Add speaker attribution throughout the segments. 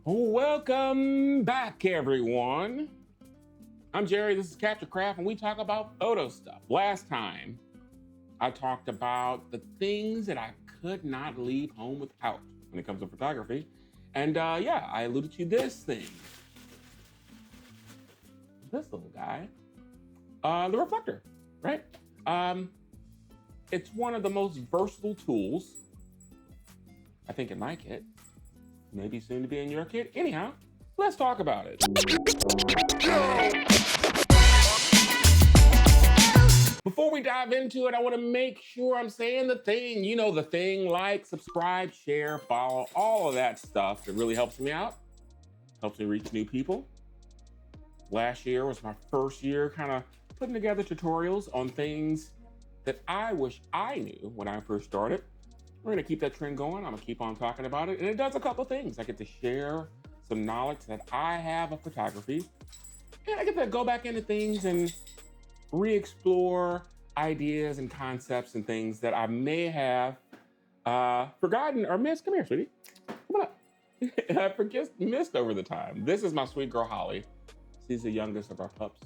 Speaker 1: Welcome back, everyone. I'm Jerry, this is Capture Craft, and we talk about photo stuff. Last time, I talked about the things that I could not leave home without when it comes to photography. And yeah, I alluded to this thing. This little guy. The reflector, right? It's one of the most versatile tools, I think, in my kit. Maybe soon to be in your kit. Anyhow, let's talk about it. Before we dive into it, I want to make sure I'm saying the thing. You know the thing, like, subscribe, share, follow, all of that stuff. It really helps me out, helps me reach new people. Last year was my first year kind of putting together tutorials on things that I wish I knew when I first started. We're gonna keep that trend going. I'm gonna keep on talking about it. And it does a couple of things. I get to share some knowledge that I have of photography. And I get to go back into things and re-explore ideas and concepts and things that I may have forgotten or missed. Come here, sweetie. Come on up. I missed over the time. This is my sweet girl, Holly. She's the youngest of our pups.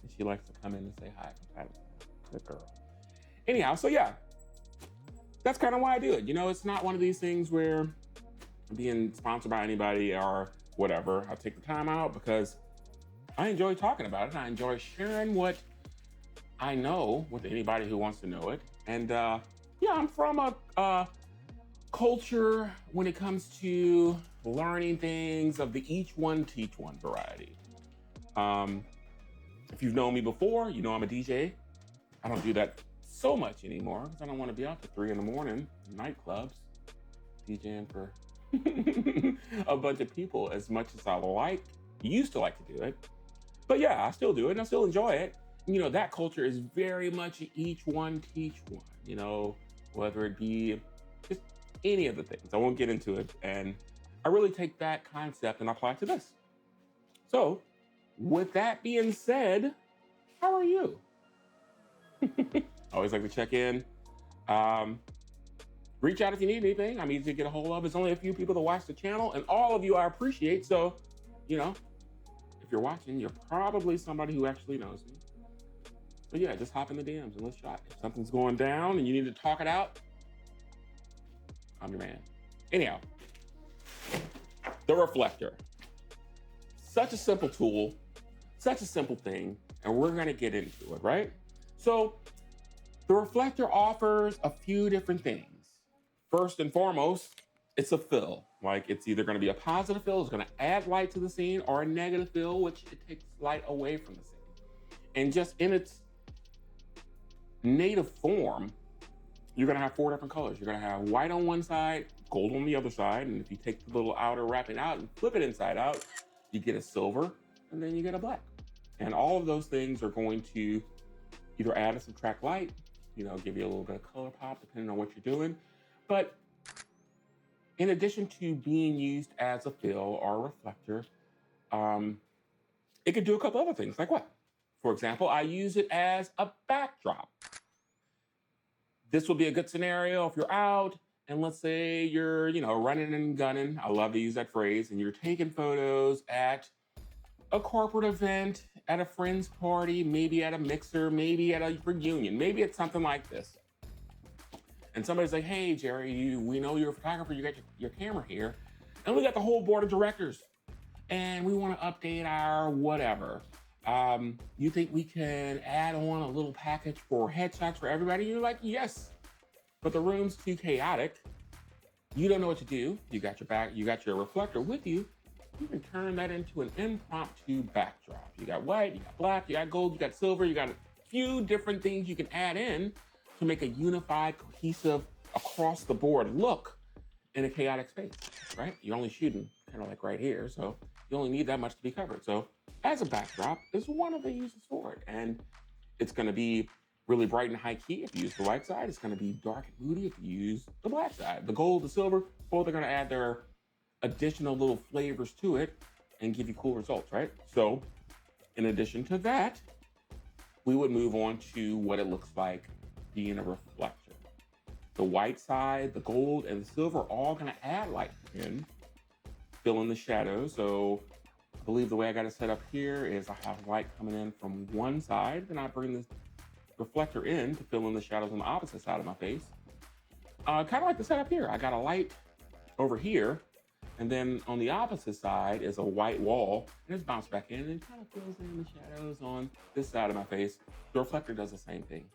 Speaker 1: And she likes to come in and say hi from time to time. Good girl. Anyhow, so yeah, that's kind of why I do it. You know, it's not one of these things where I'm being sponsored by anybody or whatever. I take the time out because I enjoy talking about it. And I enjoy sharing what I know with anybody who wants to know it. And yeah, I'm from a culture when it comes to learning things of the each one teach one variety. If you've known me before, you know I'm a DJ. I don't do that so much anymore because I don't want to be out to 3 in the morning in nightclubs DJing for a bunch of people as much as I used to like to do it. But yeah, I still do it and I still enjoy it. You know, that culture is very much each one teach one, you know, whether it be just any of the things. I won't get into it. And I really take that concept and apply it to this. So with that being said, how are you? I always like to check in. Reach out if you need anything. I'm easy to get a hold of. There's only a few people that watch the channel, and all of you I appreciate. So, you know, if you're watching, you're probably somebody who actually knows me. So yeah, just hop in the DMs and let's shot. If something's going down and you need to talk it out, I'm your man. Anyhow, the reflector. Such a simple tool, such a simple thing, and we're gonna get into it, right? So the reflector offers a few different things. First and foremost, it's a fill. Like, it's either gonna be a positive fill, it's gonna add light to the scene, or a negative fill, which it takes light away from the scene. And just in its native form, you're gonna have 4 different colors. You're gonna have white on one side, gold on the other side, and if you take the little outer wrapping out and flip it inside out, you get a silver, and then you get a black. And all of those things are going to either add or subtract light, you know, give you a little bit of color pop depending on what you're doing. But in addition to being used as a fill or a reflector, it could do a couple other things. Like what? For example, I use it as a backdrop. This would be a good scenario if you're out and let's say you're, you know, running and gunning. I love to use that phrase. And you're taking photos at a corporate event, at a friend's party, maybe at a mixer, maybe at a reunion, maybe it's something like this. And somebody's like, hey, Jerry, we know you're a photographer, you got your camera here. And we got the whole board of directors. And we want to update our whatever. You think we can add on a little package for headshots for everybody? You're like, yes, but the room's too chaotic. You don't know what to do. You got your reflector with you. You can turn that into an impromptu backdrop. You got white, you got black, you got gold, you got silver, you got a few different things you can add in to make a unified, cohesive, across the board look in a chaotic space, right? You're only shooting kind of like right here, so you only need that much to be covered. So as a backdrop is one of the uses for it. And it's gonna be really bright and high key if you use the white side. It's gonna be dark and moody if you use the black side. The gold, the silver, both are gonna add their additional little flavors to it and give you cool results, right? So in addition to that, we would move on to what it looks like being a reflector. The white side, the gold, and the silver are all gonna add light in. fill in the shadows. So I believe the way I got it set up here is I have light coming in from one side, then I bring this reflector in to fill in the shadows on the opposite side of my face. Kind of like the setup here. I got a light over here, and then on the opposite side is a white wall, and it's bounced back in and kind of fills in the shadows on this side of my face. The reflector does the same thing.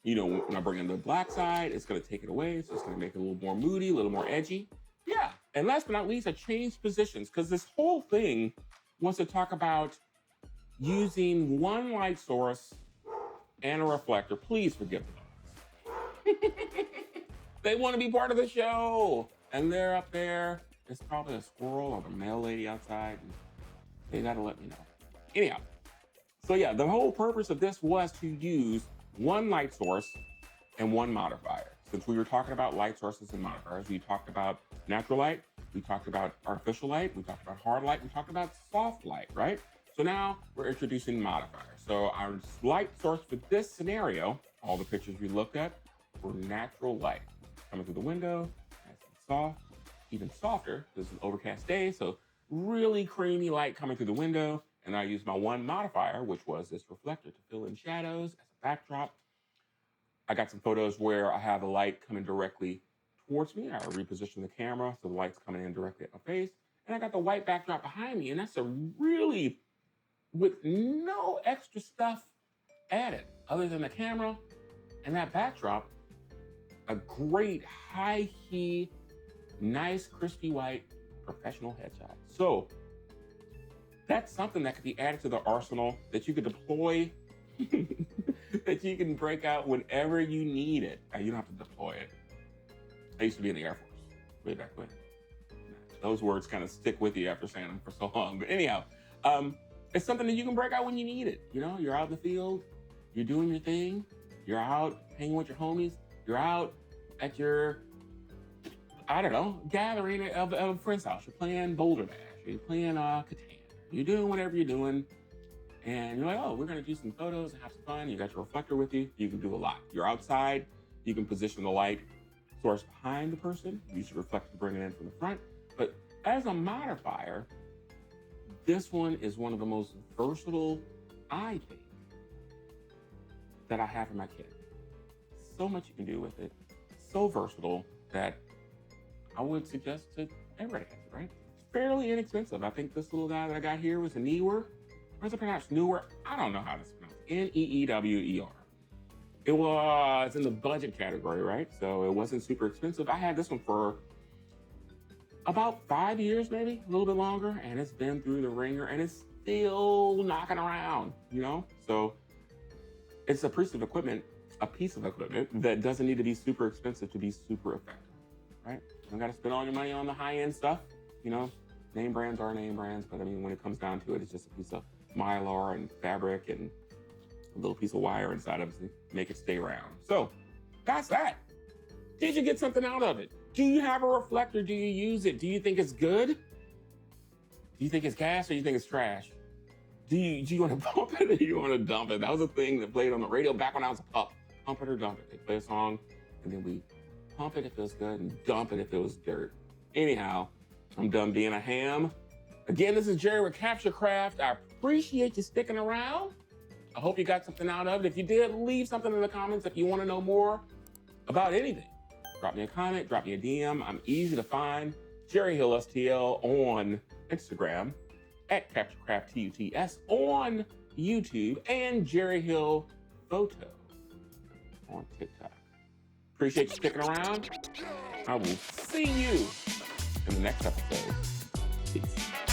Speaker 1: You know, when I bring in the black side, it's gonna take it away. So it's gonna make it a little more moody, a little more edgy. Yeah, and last but not least, I changed positions because this whole thing wants to talk about using one light source and a reflector. Please forgive the dogs. They want to be part of the show, and they're up there. It's probably a squirrel or the mail lady outside, and they gotta let me know. Anyhow, so yeah, the whole purpose of this was to use one light source and one modifier. Since we were talking about light sources and modifiers, we talked about natural light, we talked about artificial light, we talked about hard light, we talked about soft light, right? So now we're introducing modifiers. So our light source for this scenario, all the pictures we looked at, were natural light. Coming through the window, nice and soft, even softer. This is an overcast day, so really creamy light coming through the window. And I used my one modifier, which was this reflector, to fill in shadows as a backdrop. I got some photos where I have the light coming directly towards me. I repositioned the camera so the light's coming in directly at my face. And I got the white backdrop behind me, and that's a really, with no extra stuff added other than the camera and that backdrop, a great high key, nice crispy white professional headshot. So that's something that could be added to the arsenal that you could deploy, that you can break out whenever you need it. You don't have to deploy it. I used to be in the Air Force way back when. Those words kind of stick with you after saying them for so long. But anyhow, it's something that you can break out when you need it. You know, you're out in the field, you're doing your thing, you're out hanging with your homies, you're out at your, I don't know, gathering of a friend's house. You're playing Boulder Dash, you're playing Catan. You're doing whatever you're doing, and you're like, oh, we're gonna do some photos and have some fun. You got your reflector with you. You can do a lot. You're outside. You can position the light source behind the person. Use your reflector to bring it in from the front. But as a modifier, this one is one of the most versatile, I think, that I have in my kit. So much you can do with it. So versatile that I would suggest to everybody has it, right? Fairly inexpensive. I think this little guy that I got here was a Neewer. Where's it pronounced? Neewer? I don't know how to pronounce it. Neewer. It was in the budget category, right? So it wasn't super expensive. I had this one for about 5 years, maybe a little bit longer, and it's been through the ringer, and it's still knocking around, you know? So it's a piece of equipment that doesn't need to be super expensive to be super effective, right? You don't got to spend all your money on the high-end stuff. You know, name brands are name brands, but I mean, when it comes down to it, it's just a piece of mylar and fabric and a little piece of wire inside of it to make it stay round. So that's that. Did you get something out of it? Do you have a reflector? Do you use it? Do you think it's good? Do you think it's gas or do you think it's trash? Do you want to pump it or do you want to dump it? That was a thing that played on the radio back when I was a pup. Pump it or dump it. They play a song and then we pump it if it feels good and dump it if it was dirt. Anyhow, I'm done being a ham. Again, this is Jerry with Capture Craft. I appreciate you sticking around. I hope you got something out of it. If you did, leave something in the comments if you want to know more about anything. Drop me a comment, drop me a DM. I'm easy to find. Jerry Hill STL on Instagram, at CaptureCraftTuts on YouTube, and Jerry Hill Photo on TikTok. Appreciate you sticking around. I will see you in the next episode. Peace.